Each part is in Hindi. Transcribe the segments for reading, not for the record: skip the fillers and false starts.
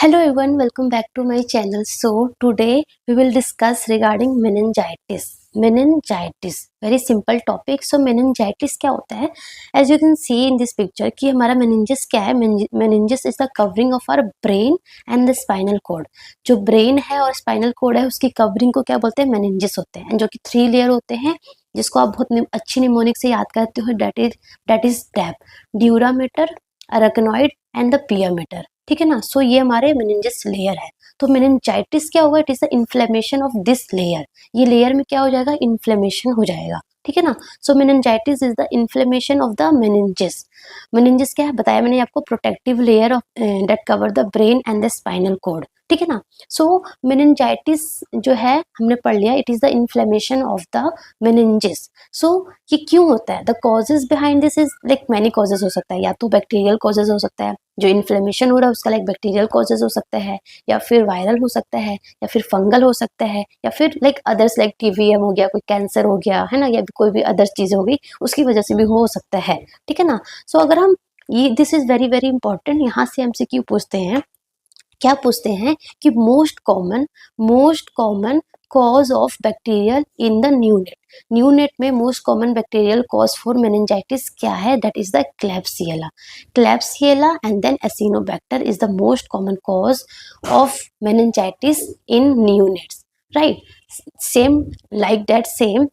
Hello everyone, welcome back to my channel. So today we will discuss regarding meningitis. Meningitis, very simple topic. So meningitis क्या होता है? As you can see in this picture कि हमारा meninges क्या है? Meninges is the covering of our brain and the spinal cord. जो brain है और spinal cord है उसकी covering को क्या बोलते हैं? meninges होते हैं, जो कि 3 लेयर होते हैं जिसको आप बहुत अच्छी निमोनिक से याद करते हो. that is DAP, dura mater, arachnoid and the pia mater. ठीक है ना. सो ये हमारे मेनिंजेस लेयर है. तो मेनिंजाइटिस क्या होगा? It is the inflammation of this layer. ये लेयर में क्या हो जाएगा? इन्फ्लेमेशन हो जाएगा. ठीक है ना. So meningitis is the inflammation of the meninges. Meninges क्या है बताया मैंने आपको? Protective layer of that cover the brain and the spinal cord. ठीक है ना. सो मेनिंजाइटिस जो है हमने पढ़ लिया, it is the inflammation of the meninges. So ये क्यों होता है? The causes behind this is like many causes हो सकता है. या तो बैक्टीरियल कॉजेज हो सकता है, जो इन्फ्लेमेशन हो रहा है उसका लाइक बैक्टीरियल कॉजेज हो सकता है, या फिर वायरल हो सकता है, या फिर फंगल हो सकता है, या फिर लाइक अदर्स लाइक टीवीएम हो गया, कोई कैंसर हो गया है ना, या कोई भी अदर्स चीज़ हो गई उसकी वजह से भी हो सकता है. ठीक है ना. सो अगर हम ये this is very very important. यहाँ से हमसे क्यों पूछते हैं, क्या पूछते हैं कि most common cause of bacterial in the neonate में most common bacterial cause for meningitis क्या है? That is the Klebsiella and then Acinetobacter is the most common cause of meningitis in neonates. Right. Same like that same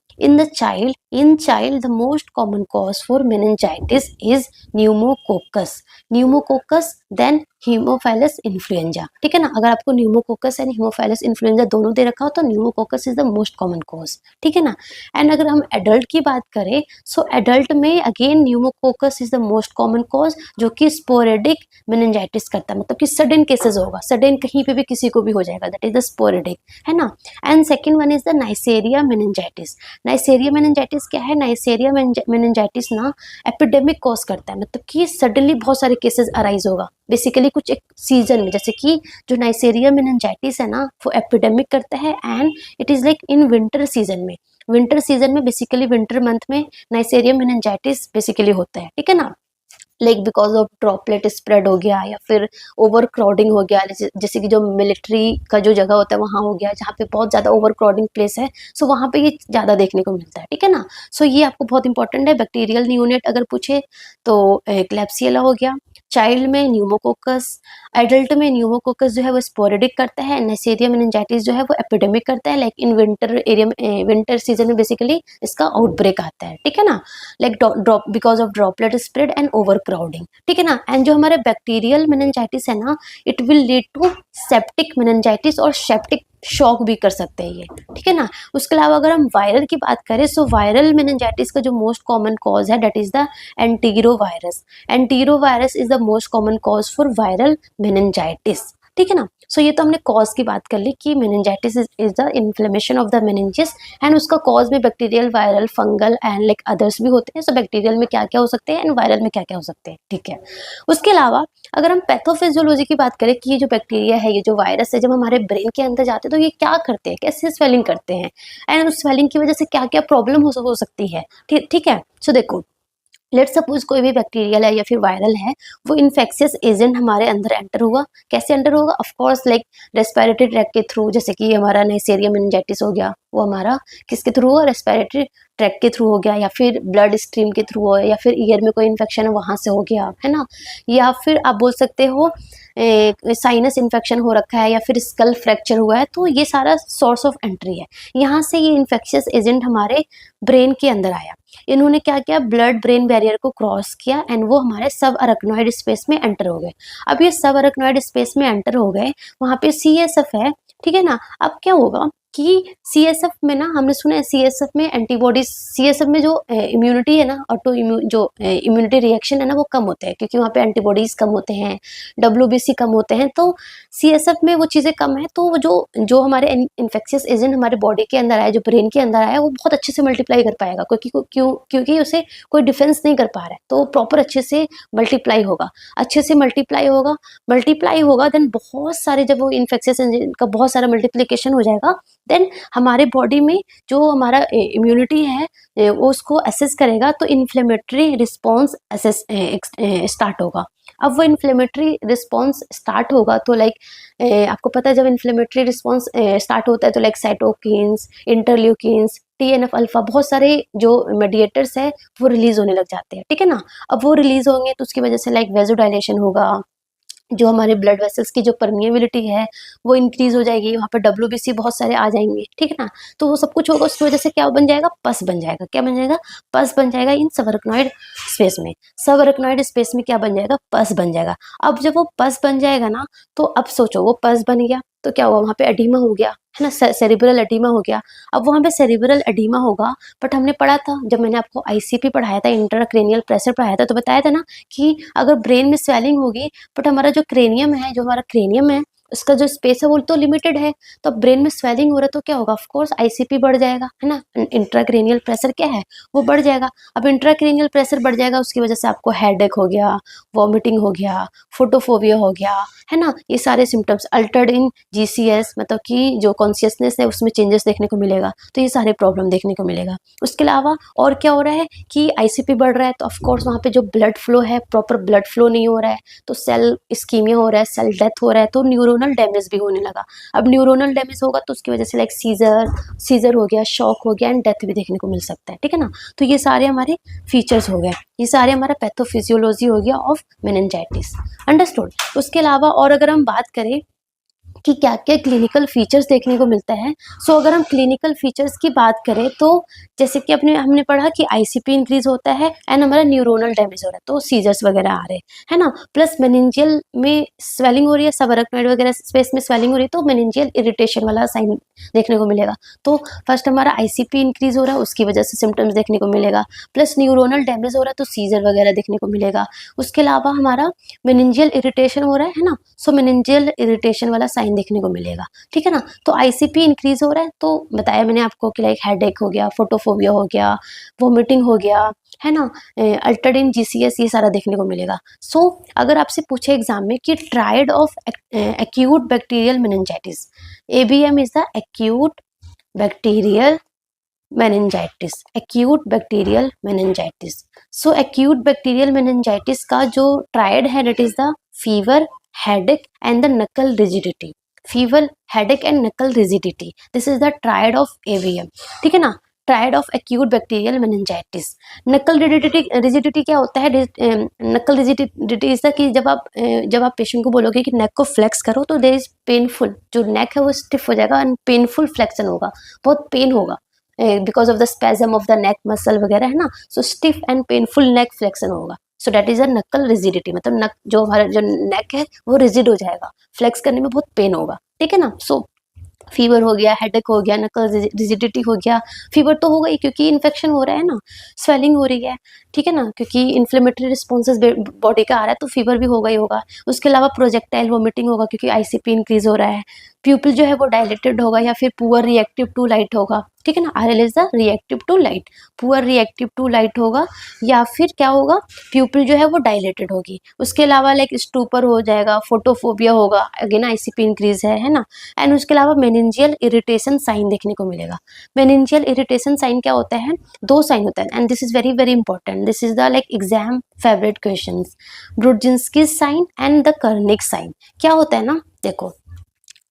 in child the most common cause for meningitis is pneumococcus then hemophilus influenza. ठीक है ना. अगर आपको pneumococcus एंड hemophilus influenza दोनों दे रखा हो तो pneumococcus is the most common cause. ठीक है ना. एंड अगर हम एडल्ट की बात करें सो एडल्ट में again pneumococcus is the most common cause जो कि स्पोरेडिक meningitis करता है, मतलब कि सडन केसेस होगा, सडन कहीं पे भी किसी को भी हो जाएगा, दैट इज द स्पोरेडिक. है ना. And second one is the Neisseria meningitis. Neisseria meningitis क्या है? नाइसेरिया मेनिंजाइटिस ना एपिडेमिक कॉज करता है, मतलब कि सडनली बहुत सारे केसेस अराइज होगा बेसिकली कुछ एक सीजन में. जैसे कि जो नाइसेरिया मेनिंजाइटिस है ना वो एपिडेमिक करता है and it is like in winter season में बेसिकली विंटर मंथ में नाइसेरिया मेनिंजाइटिस बेसिकली होता है. ठीक है ना. Like because of droplet spread हो गया, या फिर ओवर क्राउडिंग हो गया, जैसे कि जो मिलिट्री का जो जगह होता है वहाँ हो गया जहाँ पे बहुत ज़्यादा ओवर क्राउडिंग प्लेस है. सो वहाँ पे ये ज़्यादा देखने को मिलता है. ठीक है ना. सो ये आपको बहुत इंपॉर्टेंट है. बैक्टीरियल न्यूनेट अगर पूछे तो क्लैब्सिएला हो गया, चाइल्ड में न्यूमोकोकस, एडल्ट में न्यूमोकोकस जो है वो स्पोरेडिक करता है, नेसेरिया मेनिंजाइटिस जो है वो एपिडेमिक करता है. लाइक इन विंटर एरिया में विंटर सीजन में बेसिकली इसका आउटब्रेक आता है. ठीक है ना. Like because of droplet spread and over crowding. ठीक है ना. एंड जो हमारे बैक्टीरियल मेनिंजाइटिस है ना it will lead to septic meningitis और सेप्टिक शॉक भी कर सकते हैं ये. ठीक है ना. उसके अलावा अगर हम वायरल की बात करें सो वायरल मेनिंजाइटिस का जो मोस्ट कॉमन कॉज है that is the enterovirus is the most common cause for viral meningitis. ठीक है ना. सो ये तो हमने कॉज की बात कर ली कि meningitis is the inflammation of the meninges and उसका कॉज में bacterial, viral, fungal and like others भी होते हैं. सो बैक्टीरियल में क्या क्या हो सकते हैं एंड वायरल में क्या क्या हो सकते हैं. ठीक है. उसके अलावा अगर हम पैथोफिजियोलॉजी की बात करें कि ये जो बैक्टीरिया है, ये जो वायरस है, जब हमारे ब्रेन के अंदर जाते हैं तो ये क्या करते हैं, कैसे स्वेलिंग करते हैं एंड उस स्वेलिंग की वजह से क्या क्या प्रॉब्लम हो सकती है. ठीक है. सो देखो, लेट सपोज कोई भी बैक्टीरियल है या फिर वायरल है, वो इन्फेक्शियस एजेंट हमारे अंदर एंटर हुआ. कैसे एंटर होगा? Of course like respiratory tract के थ्रू. जैसे कि हमारा नाइसेरिया मेनिंजाइटिस हो गया वो हमारा किसके थ्रू हुआ? रेस्पिरेटरी ट्रैक के थ्रू हो गया, या फिर ब्लड स्ट्रीम के थ्रू हो, या फिर ईयर में कोई इन्फेक्शन है वहाँ से हो गया. है ना. या फिर आप बोल सकते हो साइनस इन्फेक्शन हो रखा है, या फिर स्कल फ्रैक्चर हुआ है. तो ये सारा सोर्स ऑफ एंट्री है. यहाँ से ये इन्फेक्शियस एजेंट हमारे ब्रेन के अंदर आया. इन्होंने क्या किया? ब्लड ब्रेन बैरियर को क्रॉस किया एंड वो हमारे सब अरेक्नॉइड स्पेस में एंटर हो गए. अब ये सब अरेक्नॉइड स्पेस में एंटर हो गए, वहाँ पे CSF है. ठीक है ना. अब क्या होगा कि CSF में ना हमने सुना है CSF में एंटीबॉडीज, CSF में जो इम्यूनिटी है ना, ऑटो जो इम्यूनिटी रिएक्शन है ना वो कम होते हैं क्योंकि वहाँ पे एंटीबॉडीज कम होते हैं, WBC कम होते हैं. तो CSF में वो चीज़ें कम है तो जो हमारे इन्फेक्शियस एजेंट हमारे बॉडी के अंदर आया, जो ब्रेन के अंदर आया, वो बहुत अच्छे से मल्टीप्लाई कर पाएगा क्योंकि उसे कोई डिफेंस नहीं कर पा रहा है. तो प्रॉपर अच्छे से मल्टीप्लाई होगा देन बहुत सारे, जब वो इन्फेक्शियस एजेंट का बहुत सारा मल्टीप्लीकेशन हो जाएगा देन हमारे बॉडी में जो हमारा इम्यूनिटी है वो उसको असेस करेगा, तो इन्फ्लेमेटरी रिस्पॉन्स असेस स्टार्ट होगा। अब वो इन्फ्लेमेटरी रिस्पॉन्स स्टार्ट होगा तो लाइक आपको पता है जब इन्फ्लेमेटरी रिस्पॉन्स स्टार्ट होता है तो like cytokines, interleukins, TNF alpha, बहुत सारे जो मेडिएटर्स है वो रिलीज होने लग जाते हैं, ठीक है ना। अब वो रिलीज होंगे तो उसकी वजह से लाइक वेजोडाइलेशन होगा, जो हमारे ब्लड वेसल्स की जो परमिएबिलिटी है वो इंक्रीज हो जाएगी, वहाँ पे WBC बहुत सारे आ जाएंगे, ठीक है ना। तो वो सब कुछ होगा, उसकी वजह से क्या बन जाएगा, पस बन जाएगा। क्या बन जाएगा, पस बन जाएगा इन सबअरेक्नॉइड स्पेस में। सबअरेक्नॉइड स्पेस में क्या बन जाएगा, पस बन जाएगा। अब जब वो पस बन जाएगा ना, तो अब सोचो वो पस बन गया तो क्या हुआ, वहाँ पे एडीमा हो गया है ना, सेरिब्रल एडीमा हो गया। अब वहाँ पे सेरिब्रल एडीमा होगा, बट हमने पढ़ा था जब मैंने आपको ICP पढ़ाया था, इंट्राक्रैनियल प्रेशर पढ़ाया था, तो बताया था ना कि अगर ब्रेन में स्वेलिंग होगी बट हमारा जो क्रेनियम है, जो हमारा क्रेनियम है उसका जो स्पेस है वो तो लिमिटेड है, तो ब्रेन में स्वेलिंग हो रहा है तो क्या होगा, ऑफ कोर्स ICP बढ़ जाएगा, है ना। इंट्राक्रैनियल प्रेशर क्या है, वो बढ़ जाएगा। अब इंट्राक्रैनियल प्रेशर बढ़ जाएगा, उसकी वजह से आपको हेडेक हो गया, वॉमिटिंग हो गया, फोटोफोबिया हो गया, है ना। ये सारे सिम्टम्स, अल्टर्ड इन GCS मतलब कि जो कॉन्शियसनेस है उसमें चेंजेस देखने को मिलेगा, तो ये सारे प्रॉब्लम देखने को मिलेगा। उसके अलावा और क्या हो रहा है कि ICP बढ़ रहा है तो ऑफकोर्स वहाँ पे जो ब्लड फ्लो है, प्रॉपर ब्लड फ्लो नहीं हो रहा है, तो सेल इस्कीमिया हो रहा है, सेल डेथ हो रहा है, तो न्यूरोनल डैमेज भी होने लगा। अब न्यूरोनल डैमेज होगा तो उसकी वजह से लाइक सीजर हो गया, शॉक हो गया एंड डेथ भी देखने को मिल सकता है, ठीक है ना। तो ये सारे हमारे फीचर्स हो गए, ये सारे हमारा पैथोफिजियोलॉजी हो गया ऑफ मेनिंजाइटिस, अंडरस्टूड। उसके अलावा और अगर हम बात करें कि क्या क्या क्लिनिकल फीचर्स देखने को मिलता है, सो अगर हम क्लिनिकल फीचर्स की बात करें तो जैसे कि हमने पढ़ा कि ICP इंक्रीज होता है एंड हमारा न्यूरोनल डैमेज हो रहा है, तो सीजर्स वगैरह आ रहे हैं, है ना। प्लस मेनिंजियल में स्वेलिंग हो रही है, सबअरेक्नॉइड वगैरह स्पेस में स्वेलिंग हो रही है, तो मेनिंजियल इरिटेशन वाला साइन देखने को मिलेगा। तो फर्स्ट हमारा ICP इंक्रीज हो रहा है, उसकी वजह से सिम्टम्स देखने को मिलेगा, प्लस न्यूरोनल डैमेज हो रहा है तो सीजर वगैरह देखने को मिलेगा। उसके अलावा हमारा मेनिंजियल इरिटेशन हो रहा है ना, सो मेनिंजियल इरिटेशन वाला साइन देखने को मिलेगा, ठीक है ना। तो ICP इंक्रीज हो रहा है तो बताया मैंने आपको कि लाइक हेडेक हो गया, फोटोफोबिया हो गया, वोमिटिंग हो गया, है ना, अल्टर्ड इन GCS, ये सारा देखने को मिलेगा। सो अगर आपसे पूछे एग्जाम में कि triad of acute bacterial meningitis, ABM is the acute bacterial meningitis, acute bacterial meningitis. So acute bacterial meningitis का जो ट्रायड है that is the fever, headache and the नकल रिजिडिटी। फीवर, हेडेक एंड नकल rigidity, this is the triad of ABM, ठीक है ना। Triad of acute bacterial meningitis. नकल रिजिडिटी क्या होता है, नकल रिजिडिटी इज द कि जब आप पेशेंट को बोलोगे कि नेक को फ्लेक्स करो तो देयर इज पेनफुल, जो नेक है वो स्टिफ हो जाएगा एंड पेनफुल फ्लेक्शन होगा, बहुत पेन होगा because of the spasm of the neck muscle वगैरह, है ना। So stiff and painful neck flexion होगा, सो दैट इज अ नकल रिजिडिटी, मतलब नक जो हमारा जो नेक है वो रिजिड हो जाएगा, फ्लेक्स करने में बहुत पेन होगा, ठीक है ना। सो फीवर हो गया, हेडेक हो गया, नकल रिजिडिटी हो गया। फीवर तो होगा ही क्योंकि इन्फेक्शन हो रहा है ना, स्वेलिंग हो रही है, ठीक है ना, क्योंकि इन्फ्लेमेटरी रिस्पॉन्सेज बॉडी का आ रहा है तो फीवर भी होगा ही होगा। उसके अलावा प्रोजेक्टाइल वोमिटिंग होगा क्योंकि ICP इंक्रीज हो रहा है। प्यूपिल जो है वो डायलेटेड होगा या फिर पुअर रिएक्टिव टू लाइट होगा, ठीक है ना। RL is the reactive to light, poor reactive to light होगा, या फिर क्या होगा, प्यूपिल जो है वो डायलेटेड होगी। उसके अलावा लाइक स्टूपर हो जाएगा, फोटोफोबिया होगा, अगेन ICP इंक्रीज है ना। एंड उसके अलावा मेनिंजियल इरिटेशन साइन देखने को मिलेगा। मेनिंजियल इरिटेशन साइन क्या होता है, दो साइन होता है and this is very very important, this is the like exam favourite questions, Brudzinski sign and the Kernig sign. क्या होता है ना, देखो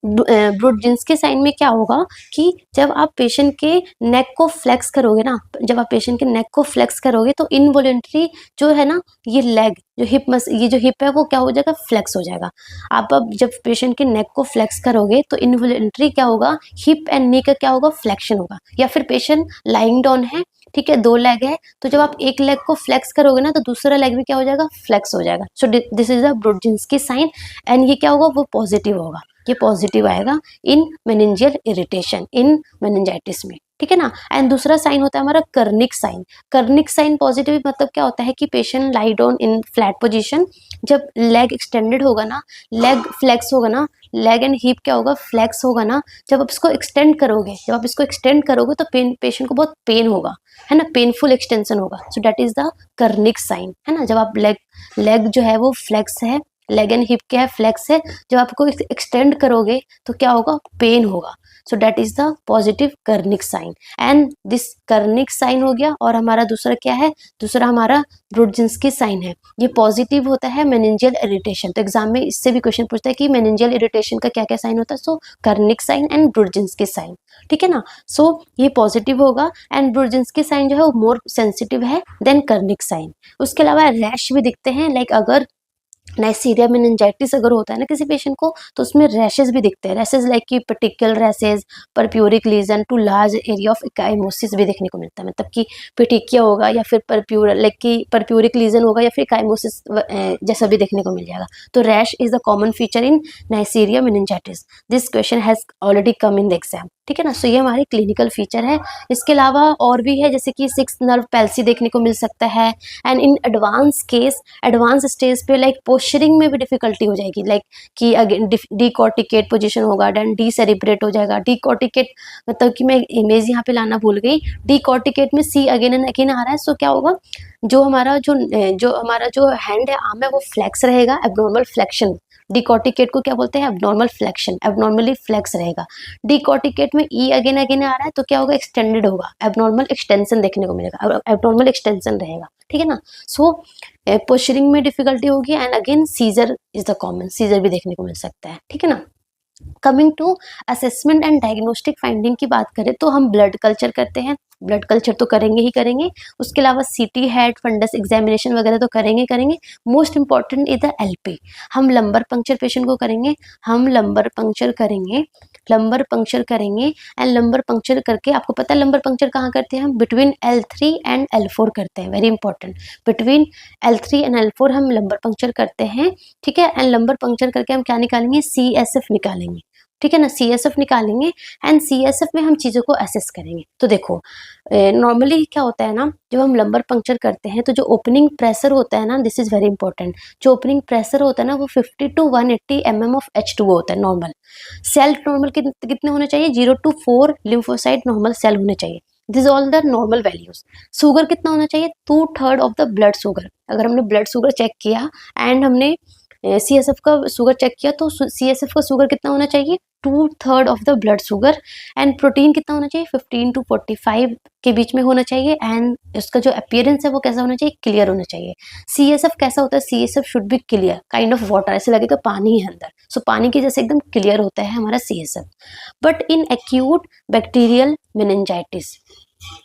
ब्रुडजिंस्की साइन में क्या होगा कि जब आप पेशेंट के नेक को फ्लेक्स करोगे ना, जब आप पेशेंट के नेक को फ्लेक्स करोगे तो इनवॉलेंटरी जो है ना, ये लेग जो ये जो हिप है वो क्या हो जाएगा, फ्लेक्स हो जाएगा। आप अब जब पेशेंट के नेक को फ्लेक्स करोगे तो इनवॉलेंटरी क्या होगा, हिप एंड नी का क्या होगा, फ्लेक्शन होगा। या फिर पेशेंट लाइंग डाउन है, ठीक है, दो लेग है, तो जब आप एक लेग को फ्लेक्स करोगे ना तो दूसरा लेग भी क्या हो जाएगा, फ्लेक्स हो जाएगा। So this is the Brudzinski sign and ये क्या होगा, वो पॉजिटिव होगा, ये पॉजिटिव आएगा in meningeal irritation, in meningitis में, ठीक है ना। एंड दूसरा साइन होता है हमारा Kernig sign. Kernig sign positive मतलब क्या होता है कि patient lie down in flat position, जब लेग एक्सटेंडेड होगा ना, लेग फ्लेक्स होगा ना, लेग एंड हिप क्या होगा, फ्लेक्स होगा ना, जब आप इसको एक्सटेंड करोगे, तो पेशेंट को बहुत पेन होगा, है ना, पेनफुल एक्सटेंशन होगा। So that is the Kernig sign, है ना। जब आप लेग जो है वो फ्लेक्स है, लेग एंड हिप क्या है, फ्लेक्स है, जब आपको एक्सटेंड करोगे तो क्या होगा, पेन होगा। So that is the positive Kernig sign and this Kernig sign हो गया। और हमारा दूसरा क्या है, दूसरा हमारा ब्रुडजिंस्की साइन है, ये पॉजिटिव होता है मेनिंजियल इरिटेशन। तो एग्जाम में इससे भी क्वेश्चन पूछता है कि मेनिंजियल इरिटेशन का क्या क्या साइन होता है, सो कर्निक साइन एंड ब्रुडजिंस्की साइन, ठीक है ना। सो ये पॉजिटिव होगा एंड ब्रुडजिंस्की साइन जो है वो मोर सेंसिटिव है देन कर्निक साइन। उसके अलावा रैश भी दिखते हैं, लाइक अगर नाइसीरिया मेनिंजाइटिस अगर होता है ना किसी पेशेंट को, तो उसमें रैशेज भी दिखते हैं, रैशेज लाइक कि particular rashes, purpuric lesion to large area of ecchymosis भी देखने को मिलता है, मतलब कि पेटिकिया होगा या फिर परप्यूर लाइक कि परप्यूरिक लीजन होगा या फिर इकाइमोसिस जैसा भी देखने को मिल जाएगा। तो rash is the common feature in Neisseria meningitis. This question has already come in the exam, ठीक है ना। सो ये हमारी क्लिनिकल फीचर है। इसके अलावा और भी है, जैसे कि सिक्स नर्व पैल्सी देखने को मिल सकता है and in advance case, advance stage पे लाइक पोस्चरिंग में भी डिफिकल्टी हो जाएगी, लाइक कि अगेन डीकॉर्टिकेट पोजीशन होगा, देन डीसेरिब्रेट हो जाएगा। डीकॉर्टिकेट मतलब कि मैं इमेज यहाँ पे लाना भूल गई, डीकॉर्टिकेट में सी अगेन एंड अगेन आ रहा है। सो क्या होगा, जो हमारा जो हैंड है, आर्म है, वो फ्लेक्स रहेगा, एबनॉर्मल फ्लेक्शन। डीकॉर्टिकेट को क्या बोलते हैं, एबनॉर्मल फ्लेक्शन, एबनॉर्मली फ्लेक्स रहेगा। डीकॉर्टिकेट में ई अगेन अगेन आ रहा है, तो क्या होगा, एक्सटेंडेड होगा, एबनॉर्मल एक्सटेंशन देखने को मिलेगा, एबनॉर्मल एक्सटेंशन रहेगा, ठीक है ना। सो पोस्चरिंग में डिफिकल्टी होगी and again seizure is the common, seizure भी देखने को मिल सकता है, ठीक है ना। Coming to assessment and diagnostic finding की बात करें तो हम ब्लड कल्चर करते हैं, ब्लड कल्चर तो करेंगे ही करेंगे। उसके अलावा सीटी, हेड, फंडस एग्जामिनेशन वगैरह तो करेंगे। Most important is the LP. हम लंबर पंक्चर पेशेंट को करेंगे, लंबर पंक्चर करेंगे एंड लंबर पंक्चर करके, आपको पता है लंबर पंक्चर कहाँ करते हैं हम, बिटवीन L3 एंड L4 करते हैं, very important. Between L3 and L4 हम लंबर पंक्चर करते हैं, ठीक है। एंड लंबर पंक्चर करके हम क्या निकालेंगे, CSF निकालेंगे, ठीक है ना, CSF निकालेंगे एंड CSF में हम चीज़ों को असेस करेंगे। तो देखो नॉर्मली क्या होता है ना, जब हम लंबर पंक्चर करते हैं तो जो ओपनिंग प्रेशर होता है ना, दिस इज वेरी इंपॉर्टेंट, जो ओपनिंग प्रेशर होता है ना वो 50 to 180 mm ऑफ H2O होता है नॉर्मल। सेल नॉर्मल कितने होने चाहिए, 0 to 4 लिम्फोसाइट नॉर्मल सेल होने चाहिए, this all the normal values. Sugar कितना होना चाहिए, 2/3 ऑफ द ब्लड शुगर। अगर हमने ब्लड शुगर चेक किया एंड हमने CSF का शुगर चेक किया, तो CSF का शुगर कितना होना चाहिए, 2/3 of the blood sugar. And protein कितना होना चाहिए, 15 to 45 के बीच में होना चाहिए। एंड उसका जो अपीयरेंस है वो कैसा होना चाहिए, क्लियर होना चाहिए। CSF कैसा होता है, CSF should be clear, kind of water, ऐसे लगेगा पानी है अंदर, सो पानी की जैसे एकदम क्लियर होता है हमारा CSF। But in acute bacterial meningitis,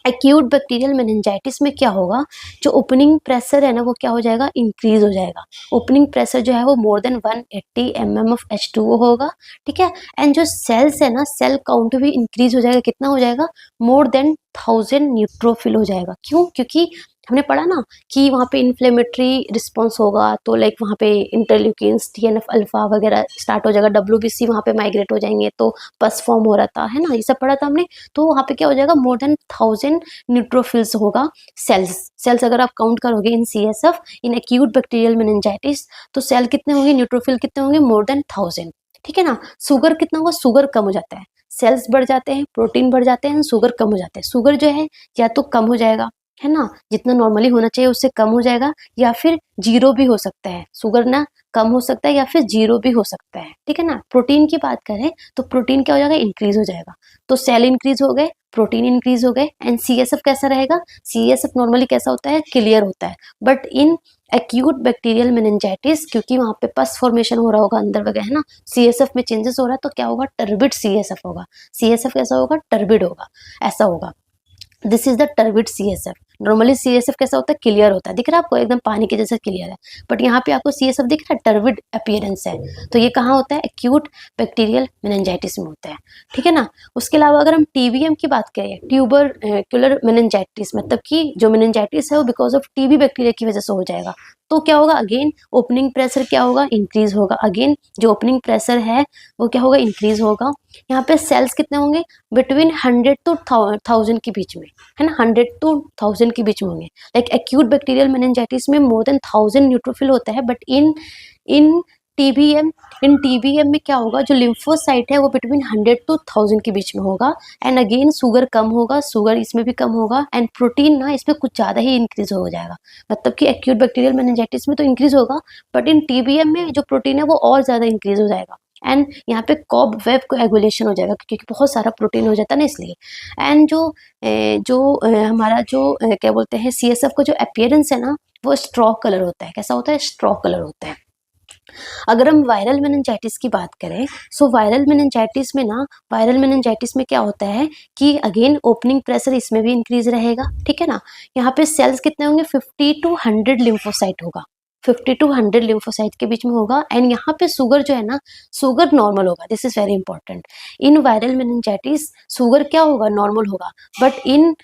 acute bacterial meningitis में क्या होगा, जो ओपनिंग प्रेशर है ना वो क्या हो जाएगा, इंक्रीज हो जाएगा। ओपनिंग प्रेशर जो है वो more than 180 mm of H2O होगा, ठीक है। एंड जो सेल्स है ना, सेल काउंट भी इंक्रीज हो जाएगा, कितना हो जाएगा, मोर देन 1000 न्यूट्रोफिल हो जाएगा। क्यों, क्योंकि हमने पढ़ा ना कि वहाँ पे इन्फ्लेमेटरी रिस्पॉन्स होगा, तो लाइक वहाँ पे इंटरल्यूकिन्स, TNF अल्फा वगैरह स्टार्ट हो जाएगा, WBC वहाँ पे माइग्रेट हो जाएंगे, तो पस फॉर्म हो रहा था, है ना, ये सब पढ़ा था हमने। तो वहाँ पे क्या हो जाएगा, मोर देन 1000 न्यूट्रोफिल्स होगा सेल्स अगर आप काउंट करोगे इन CSF in acute bacterial meningitis, तो सेल कितने होंगे, न्यूट्रोफिल कितने होंगे, मोर देन 1000, ठीक है ना। शुगर कितना होगा, शुगर कम हो जाता है, सेल्स बढ़ जाते हैं, प्रोटीन बढ़ जाते हैं, शुगर कम हो जाते हैं। शुगर जो है या तो कम हो जाएगा, है ना, जितना नॉर्मली होना चाहिए उससे कम हो जाएगा, या फिर जीरो भी हो सकता है, शुगर ना कम हो सकता है या फिर जीरो भी हो सकता है, ठीक है ना। प्रोटीन की बात करें तो प्रोटीन क्या हो जाएगा, इंक्रीज हो जाएगा, तो सेल इंक्रीज हो गए, प्रोटीन इंक्रीज हो गए। एंड CSF कैसा रहेगा, CSF नॉर्मली कैसा होता है, क्लियर होता है। But in acute bacterial meningitis, क्योंकि वहाँ पे पस फॉर्मेशन हो रहा होगा अंदर वगैरह, है ना, CSF में चेंजेस हो रहा है, तो क्या होगा, टर्बिड CSF होगा। CSF कैसा होगा, टर्बिड होगा, ऐसा होगा। This is the turbid CSF। Normally CSF कैसा होता है, क्लियर होता है, दिख रहा है आपको एकदम पानी के जैसा क्लियर है, बट यहाँ पे आपको CSF दिख रहा है, टर्बिड अपीयरेंस है। तो ये कहाँ होता है, एक्यूट बैक्टीरियल मेनिंजाइटिस में होता है, ठीक है ना। उसके अलावा अगर हम TBM की बात करें, ट्यूबरक्युलर मेनिंजाइटिस, मतलब कि जो मेनिंजाइटिस है वो बिकॉज ऑफ TB बैक्टीरिया की वजह से हो जाएगा, तो क्या होगा, अगेन ओपनिंग प्रेशर क्या होगा, इंक्रीज होगा। अगेन जो ओपनिंग प्रेशर है वो क्या होगा, इंक्रीज होगा। यहाँ पे सेल्स कितने होंगे, बिटवीन 100 to 1000 के बीच में, है ना, 100 to 1000 के बीच में होंगे। लाइक एक्यूट बैक्टीरियल मेनिंजाइटिस में मोर देन 1000 न्यूट्रोफिल होता है, बट इन TBM में क्या होगा, जो लिम्फोसाइट है वो बिटवीन 100 to 1000 के बीच में होगा। एंड अगेन शुगर कम होगा, शुगर इसमें भी कम होगा। एंड प्रोटीन ना इसमें कुछ ज़्यादा ही इंक्रीज हो जाएगा, मतलब कि एक्यूट बैक्टीरियल मेनिंजाइटिस में तो इंक्रीज होगा, बट इन TBM में जो प्रोटीन है वो और ज़्यादा इंक्रीज हो जाएगा। एंड यहाँ पे कॉब वेब कोएगुलेशन हो जाएगा क्योंकि बहुत सारा प्रोटीन हो जाता है ना, इसलिए। एंड हमारा जो क्या बोलते हैं CSF का जो अपीयरेंस है ना, वो स्ट्रॉ कलर होता है। कैसा होता है? स्ट्रॉ कलर होता है। अगर हम वायरल मेनिंजाइटिस की बात करें, सो वायरल मेनिंजाइटिस में ना, वायरल मेनिंजाइटिस में क्या होता है कि अगेन ओपनिंग प्रेशर इसमें भी इंक्रीज रहेगा, ठीक है ना। यहाँ पे सेल्स कितने होंगे? 50 to 100 लिम्फोसाइट होगा, 50 to 100 लिम्फोसाइट के बीच में होगा। एंड यहाँ पे शुगर जो है ना, शुगर नॉर्मल होगा। This is very important. In viral meningitis sugar क्या होगा? नॉर्मल होगा। But in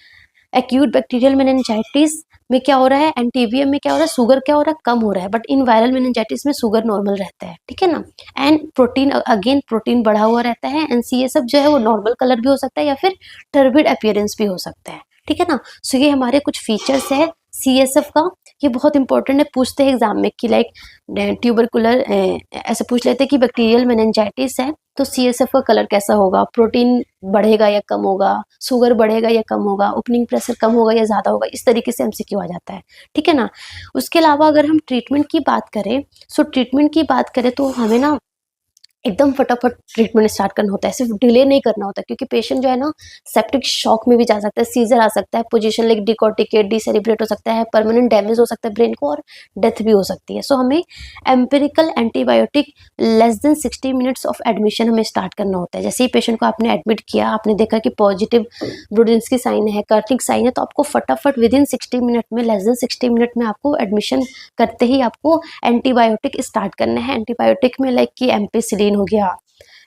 acute bacterial meningitis में क्या हो रहा है? एनटीबीएम में क्या हो रहा है? शुगर क्या हो रहा है? कम हो रहा है। बट इन वायरल मेनिंजाइटिस में शुगर नॉर्मल रहता है, ठीक है ना। एंड प्रोटीन, अगेन प्रोटीन बढ़ा हुआ रहता है। एंड CSF जो है वो नॉर्मल कलर भी हो सकता है या फिर टर्बिड अपीयरेंस भी हो सकता है, ठीक है ना। सो ये हमारे कुछ फीचर्स है CSF का। ये बहुत इंपॉर्टेंट है, पूछते हैं एग्जाम में कि लाइक ट्यूबरकुलर ऐसे पूछ लेते हैं कि बैक्टीरियल मेनिंजाइटिस है तो CSF का कलर कैसा होगा, प्रोटीन बढ़ेगा या कम होगा, शुगर बढ़ेगा या कम होगा, ओपनिंग प्रेशर कम होगा या ज़्यादा होगा। इस तरीके से MCQ आ जाता है, ठीक है ना। उसके अलावा अगर हम ट्रीटमेंट की बात करें, सो ट्रीटमेंट की बात करें तो हमें ना एकदम फटाफट ट्रीटमेंट स्टार्ट करना होता है, सिर्फ डिले नहीं करना होता, क्योंकि पेशेंट जो है ना सेप्टिक शॉक में भी जा सकता है, सीजर आ सकता है, पोजीशन लाइक डिकॉर्टिकेट, डिसेरिब्रेट हो सकता है, परमानेंट डैमेज हो सकता है ब्रेन को, और डेथ भी हो सकती है। सो हमें empirical antibiotic less than 60 minutes of admission हमें स्टार्ट करना होता है। जैसे ही पेशेंट को आपने एडमिट किया, आपने देखा कि पॉजिटिव ब्रुडेंस की साइन है, कर्टिक साइन है, तो आपको फटाफट विद इन 60 मिनट में, लेस देन 60 मिनट में आपको एडमिशन करते ही आपको एंटीबायोटिक स्टार्ट करना है। एंटीबायोटिक में लाइक कि एम्पिसिलिन हो गया,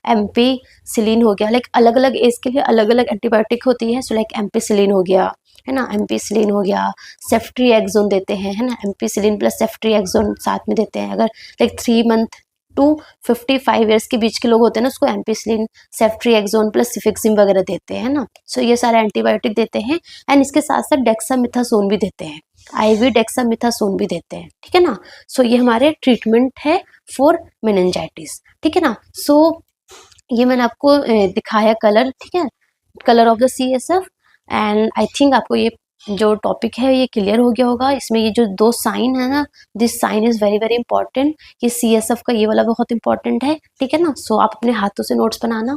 एम्पिसिलिन हो गया, लाइक अलग अलग एज के लिए अलग अलग एंटीबायोटिक होती है। सो लाइक एम्पिसिलिन हो गया, है ना, एम्पिसिलिन हो गया, सेफ्ट्रिएक्सोन देते हैं, है ना, एम्पिसिलिन प्लस सेफ्ट्रिएक्सोन साथ में देते हैं। अगर लाइक 3 मंथ टू 55 ईयर्स के बीच के लोग होते हैं ना, उसको एम्पिसिलिन, सेफ्ट्रिएक्सोन प्लस सिफिक्सिम वगैरह देते हैं ना। सो ये सारे एंटीबायोटिक देते हैं। एंड इसके साथ साथ डेक्सामेथासोन भी देते हैं, IV डेक्सामेथासोन भी देते हैं, ठीक है ना। सो ये हमारे ट्रीटमेंट है फॉर मेनिंजाइटिस, ठीक है ना। सो ये मैंने आपको दिखाया कलर, ठीक है, colour of the CSF। And I think आपको ये जो टॉपिक है ये क्लियर हो गया होगा। इसमें ये जो 2 साइन है ना, this sign is very very important. ये CSF का ये वाला बहुत इंपॉर्टेंट है, ठीक है ना। सो आप अपने हाथों से नोट्स बनाना।